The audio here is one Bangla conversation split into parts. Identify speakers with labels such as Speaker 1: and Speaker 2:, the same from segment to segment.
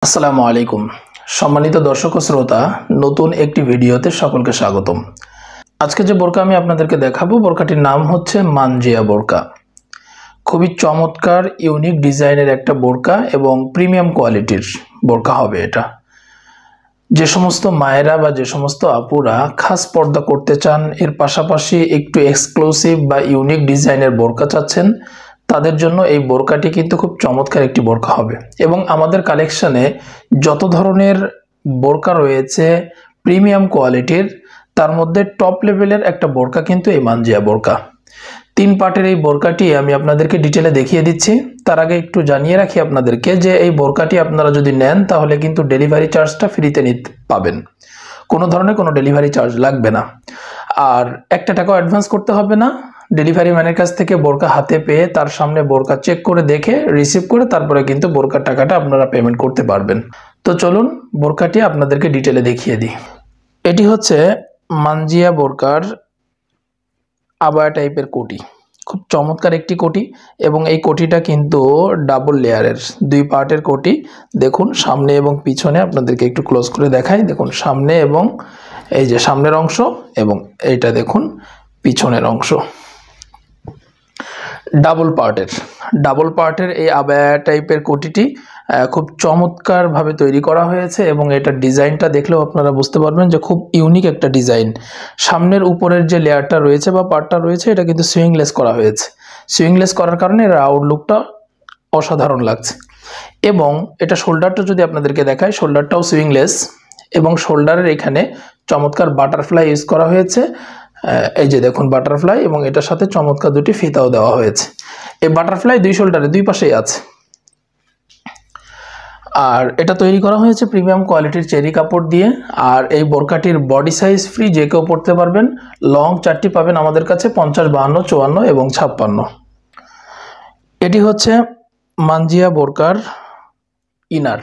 Speaker 1: আসসালামু আলাইকুম সম্মানিত দর্শক ও শ্রোতা নতুন একটি ভিডিওতে সকলকে স্বাগতম। আজকে যে বোরকা আমি আপনাদেরকে দেখাবো বোরকাটির নাম হচ্ছে মানজিয়া বোরকা। খুবই চমৎকার ইউনিক ডিজাইনের একটা বোরকা এবং প্রিমিয়াম কোয়ালিটির বোরকা হবে এটা। যে সমস্ত মায়েরা বা যে সমস্ত আপুরা খাস পর্দা করতে চান, এর পাশাপাশি একটু এক্সক্লুসিভ বা ইউনিক ডিজাইনের বোরকা চাচ্ছেন, তাদের জন্য এই বোরকাটি কিন্তু খুব চমৎকার একটি বোরকা হবে। এবং আমাদের কালেকশনে যত ধরনের বোরকা রয়েছে প্রিমিয়াম কোয়ালিটির, তার মধ্যে টপ লেভেলের একটা বোরকা কিন্তু এই মানজিয়া বোরকা। 3 পার্টের এই বোরকাটি আমি আপনাদেরকে ডিটেলে দেখিয়ে দিচ্ছি। তার আগে একটু জানিয়ে রাখি আপনাদেরকে যে এই বোরকাটি আপনারা যদি নেন তাহলে কিন্তু ডেলিভারি চার্জটা ফ্রিতে পাবেন, কোনো ধরনের কোনো ডেলিভারি চার্জ লাগবে না। আর 1 টাকাও অ্যাডভান্স করতে হবে না। ডেলিভারি ম্যানের কাছ থেকে বোরকা হাতে পেয়ে তার সামনে বোরকা চেক করে দেখে রিসিভ করে তারপরে কিন্তু বোরকার টাকাটা আপনারা পেমেন্ট করতে পারবেন। তো চলুন বোরকাটি আপনাদেরকে ডিটেলে দেখিয়ে দিই। এটি হচ্ছে মানজিয়া বোরকার আবায়া টাইপের কোটি, খুব চমৎকার একটি কোটি। এবং এই কোটিটা কিন্তু ডাবল লেয়ারের 2 পার্টের কোটি। দেখুন সামনে এবং পিছনে, আপনাদেরকে একটু ক্লোজ করে দেখাই। দেখুন সামনে এবং এই যে সামনের অংশ এবং এইটা দেখুন পিছনের অংশ। ডাবল পার্টের এই আবায়া টাইপের কোটিটি খুব চমৎকারভাবে তৈরি করা হয়েছে এবং এটার ডিজাইনটা দেখলেও আপনারা বুঝতে পারবেন যে খুব ইউনিক একটা ডিজাইন। সামনের উপরের যে লেয়ারটা রয়েছে বা পার্টটা রয়েছে এটা কিন্তু সুইংলেস করা হয়েছে। সুইংলেস করার কারণে এর আউটলুকটা অসাধারণ লাগছে। এবং এটা শোল্ডারটা যদি আপনাদেরকে দেখায়, শোল্ডারটাও সুইংলেস এবং শোল্ডারের এখানে চমৎকার বাটারফ্লাই ইউজ করা হয়েছে। এই যে দেখুন বাটারফ্লাই, এবং এটার সাথে চমৎকার 2টি ফিতাও দেওয়া হয়েছে। এই বাটারফ্লাই 2 শোল্ডারে 2 পাশেই আছে। আর এটা তৈরি করা হয়েছে প্রিমিয়াম কোয়ালিটির চেরি কাপড় দিয়ে। আর এই বোরকাটির বডি সাইজ ফ্রি, যে কেউ পরতে পারবেন। লং 4টি পাবেন আমাদের কাছে, 50, 52, 54 এবং 56। এটি হচ্ছে মানজিয়া বোরকার ইনার,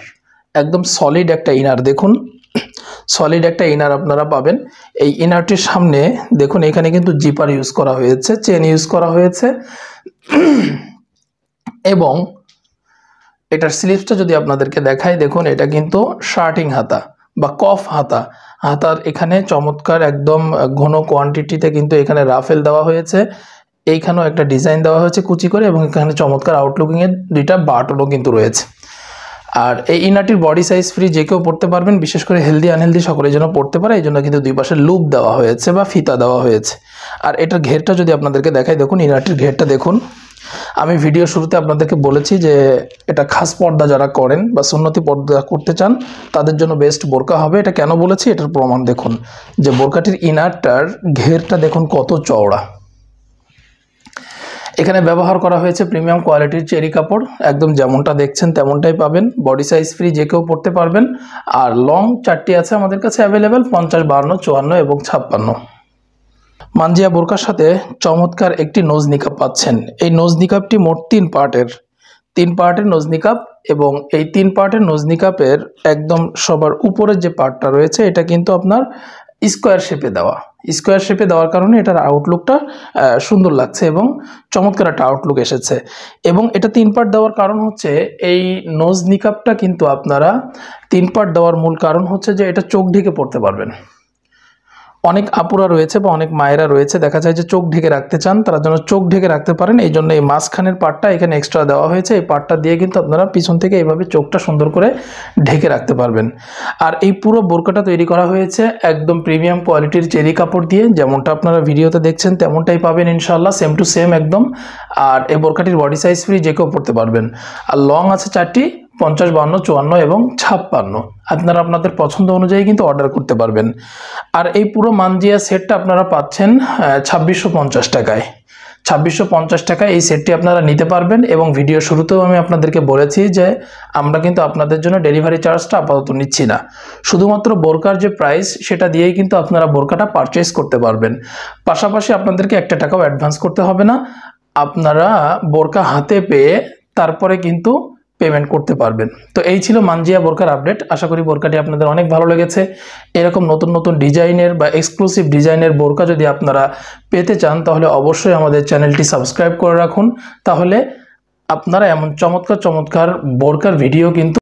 Speaker 1: একদম সলিড একটা ইনার। দেখুন সলিড একটা ইনার আপনারা পাবেন। এই ইনারটির সামনে দেখুন এখানে কিন্তু জিপার ইউজ করা হয়েছে, চেন ইউজ করা হয়েছে। এবং এটার স্লিভসটা যদি আপনাদেরকে দেখাই, দেখুন এটা কিন্তু শার্টিং হাতা বা কফ হাতা। হাতার এখানে চমৎকার একদম ঘন কোয়ান্টিটিতে কিন্তু এখানে রাফেল দেওয়া হয়েছে। এইখানেও একটা ডিজাইন দেওয়া হয়েছে কুচি করে, এবং এখানে চমৎকার আউটলুকিংয়ের 2টা বাটনও কিন্তু রয়েছে। আর এই ইনারটির বডি সাইজ ফ্রি, যে কেউ পড়তে পারবেন, বিশেষ করে হেলদি আনহেলদি সকলের জন্য পড়তে পারে। এই জন্য কিন্তু 2 পাশে লুপ দেওয়া হয়েছে বা ফিতা দেওয়া হয়েছে। আর এটার ঘেরটা যদি আপনাদেরকে দেখাই, দেখুন ইনারটির ঘেরটা দেখুন। আমি ভিডিও শুরুতে আপনাদেরকে বলেছি যে এটা খাস পর্দা যারা করেন বা সুন্নতি পর্দা করতে চান তাদের জন্য বেস্ট বোরকা হবে। এটা কেন বলেছি এটার প্রমাণ দেখুন, যে বোরকাটির ইনারটার ঘেরটা দেখুন কত চওড়া। এখানে ব্যবহার করা হয়েছে প্রিমিয়াম কোয়ালিটির চেরি কাপড়, একদম যেমনটা দেখছেন তেমনটাই পাবেন। বডি সাইজ ফ্রি, যে কেউ পরতে পারবেন। আর লং 4টি আছে আমাদের কাছে অ্যাভেলেবেল, 50, 52, 54 এবং 56। মানজিয়া বোরকার সাথে চমৎকার একটি নোজ নিকাব পাচ্ছেন। এই নোজ নিকাবটি মোট 3 পার্টের নোজ নিকাব। এবং এই 3 পার্টের নোজ নিকাবের একদম সবার উপরের যে পার্টটা রয়েছে এটা কিন্তু আপনার স্কোয়ার শেপে দেওয়ার কারণে এটার আউটলুকটা সুন্দর লাগছে এবং চমৎকার একটা আউটলুক এসেছে। এবং এটা 3 পার্ট দেওয়ার কারণ হচ্ছে, এই নোজ নিকাবটা কিন্তু আপনারা 3 পার্ট দেওয়ার মূল কারণ হচ্ছে যে এটা চোখ ঢেকে পড়তে পারবেন। অনেক আপুরা রয়েছে বা অনেক মায়েরা রয়েছে, দেখা যায় যে চোখ ঢেকে রাখতে চান, তারা যেন চোখ ঢেকে রাখতে পারেন। এই জন্য এই মাঝখানের পার্টটা এখানে এক্সট্রা দেওয়া হয়েছে। এই পার্টটা দিয়ে কিন্তু আপনারা পিছন থেকে এইভাবে চোখটা সুন্দর করে ঢেকে রাখতে পারবেন। আর এই পুরো বোরকাটা তৈরি করা হয়েছে একদম প্রিমিয়াম কোয়ালিটির চেরি কাপড় দিয়ে, যেমনটা আপনারা ভিডিওতে দেখছেন তেমনটাই পাবেন ইনশাআল্লাহ, সেম টু সেম একদম। আর এই বোরকাটির বডি সাইজ ফ্রি, যে কেউ পরতে পারবেন। আর লং আছে 4টি, 50, 52, 54 এবং 56। আপনারা আপনাদের পছন্দ অনুযায়ী কিন্তু অর্ডার করতে পারবেন। আর এই পুরো মানজিয়া সেটটা আপনারা পাচ্ছেন 2650 টাকায়। 2650 টাকায় এই সেটটি আপনারা নিতে পারবেন। এবং ভিডিও শুরুতেও আমি আপনাদেরকে বলেছি যে আমরা কিন্তু আপনাদের জন্য ডেলিভারি চার্জটা আপাতত নিচ্ছি না, শুধুমাত্র বোরকার যে প্রাইস সেটা দিয়েই কিন্তু আপনারা বোরকাটা পারচেস করতে পারবেন। পাশাপাশি আপনাদেরকে 1 টাকাও অ্যাডভান্স করতে হবে না। আপনারা বোরকা হাতে পেয়ে তারপরে কিন্তু পেমেন্ট করতে পারবেন। তো এই ছিল মানজিয়া বোরকার আপডেট। আশা করি বোরকাটি আপনাদের অনেক ভালো লেগেছে। এরকম নতুন নতুন ডিজাইনের বা এক্সক্লুসিভ ডিজাইনের বোরকা যদি আপনারা পেতে চান তাহলে অবশ্যই আমাদের চ্যানেলটি সাবস্ক্রাইব করে রাখুন। তাহলে আপনারা এমন চমৎকার বোরকার ভিডিও কিন্তু